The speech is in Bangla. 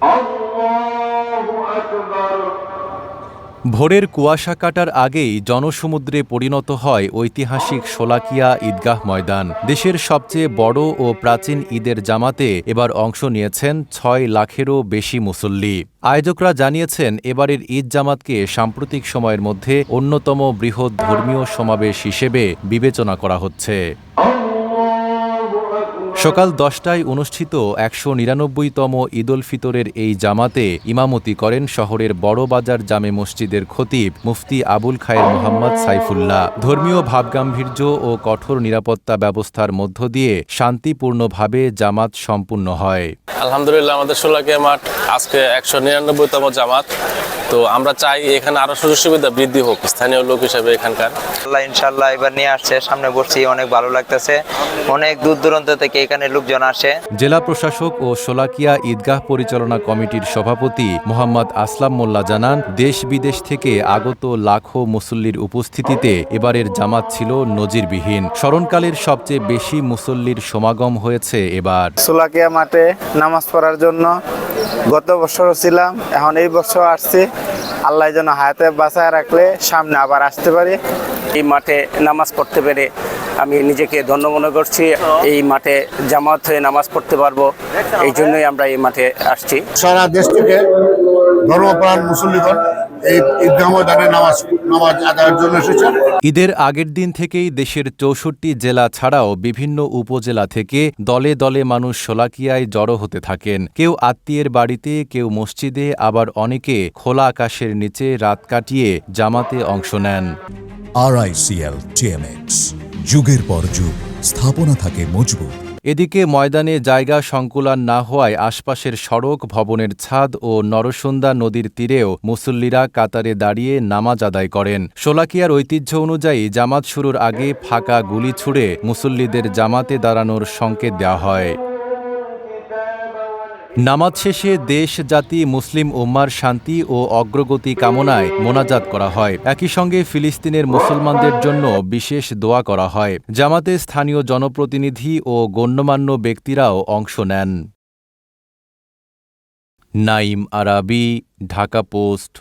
আল্লাহু আকবার। ভোরের কুয়াশা কাটার আগেই জনসমুদ্রে পরিণত হয় ঐতিহাসিক শোলাকিয়া ঈদগাহ ময়দান। দেশের সবচেয়ে বড় ও প্রাচীন ঈদের জামাতে এবার অংশ নিয়েছেন ৬ লাখেরও বেশি মুসল্লি। আয়োজকরা জানিয়েছেন, এবারের ঈদ জামাতকে সাম্প্রতিক সময়ের মধ্যে অন্যতম বৃহৎ ধর্মীয় সমাবেশ হিসেবে বিবেচনা করা হচ্ছে। সকাল ১০টায় অনুষ্ঠিত ১৯৯তম ঈদুল ফিতরের এই জামাতে ইমামতি করেন শহরের বড়বাজার জামে মসজিদের খতিব মুফতি আবুল খায়ের মোহাম্মদ সাইফুল্লাহ। ধর্মীয় ভাবগাম্ভীর্য ও কঠোর নিরাপত্তা ব্যবস্থার মধ্য দিয়ে শান্তিপূর্ণভাবে জামাত সম্পূর্ণ হয়। আলহামদুলিল্লাহ, আমাদের শোলাকিয়া মাঠ আজকে ১৯৯তম জামাত। তো আমরা চাই এখানে আরো সুযোগ সুবিধা বৃদ্ধি হোক স্থানীয় লোক হিসেবে এখানকার। আল্লাহ ইনশাআল্লাহ এবার নিয়ে আসছে, সামনে বসছি, অনেক ভালো লাগতেছে। অনেক দূর দূরান্ত থেকে এখানে লোকজন আসে। জেলা প্রশাসক ও শোলাকিয়া ঈদগাহ পরিচালনা কমিটির সভাপতি মোহাম্মদ আসলাম মোল্লা জানান, দেশ বিদেশ থেকে আগত লাখো মুসল্লির উপস্থিতিতে এবারের জামাত ছিল নজিরবিহীন। স্মরণকালের সবচেয়ে বেশি মুসল্লির সমাগম হয়েছে এবার। শোলাকিয়া মাঠে নামাজ পড়ার জন্য গত বছরও ছিলাম, এখন এই বছর আসছি। আল্লাহ যেন হায়াতে বাঁচায় রাখলে সামনে আবার আসতে পারি। এই মাঠে নামাজ পড়তে পেরে আমি নিজেকে ধন্য মনে করছি। এই মাঠে জামাত হয়ে নামাজ পড়তে পারবো, এই জন্যই আমরা এই মাঠে আসছি। সারা দেশ থেকে ধর্মপ্রাণ মুসল্লিগণ এই ঈদগাহ ময়দানে নামাজ আদায়ের জন্য এসেছেন। ঈদের আগের দিন থেকেই দেশের ৬৪ জেলা ছাড়াও বিভিন্ন উপজেলা থেকে দলে দলে মানুষ শোলাকিয়ায় জড়ো হতে থাকেন। কেউ আত্মীয়ের বাড়িতে, কেউ মসজিদে, আবার অনেকে খোলা আকাশের নিচে রাত কাটিয়ে জামাতে অংশ নেন। RICL TMX, যুগের পর যুগ স্থাপনা থাকে মজবুত। এদিকে ময়দানে জায়গা সংকুলান না হওয়ায় আশপাশের সড়ক, ভবনের ছাদ ও নরসুন্দা নদীর তীরেও মুসল্লিরা কাতারে দাঁড়িয়ে নামাজ আদায় করেন। শোলাকিয়ার ঐতিহ্য অনুযায়ী জামাত শুরুর আগে ফাঁকা গুলি ছুড়ে মুসল্লিদের জামাতে দাঁড়ানোর সংকেত দেওয়া হয়। নামাজ শেষে দেশ, জাতি, মুসলিম উম্মার শান্তি ও অগ্রগতি কামনায় মোনাজাত করা হয়। একই সঙ্গে ফিলিস্তিনের মুসলমানদের জন্য বিশেষ দোয়া করা হয়। জামাতে স্থানীয় জনপ্রতিনিধি ও গণ্যমান্য ব্যক্তিরাও অংশ নেন। নাইম আরাবী, ঢাকা পোস্ট।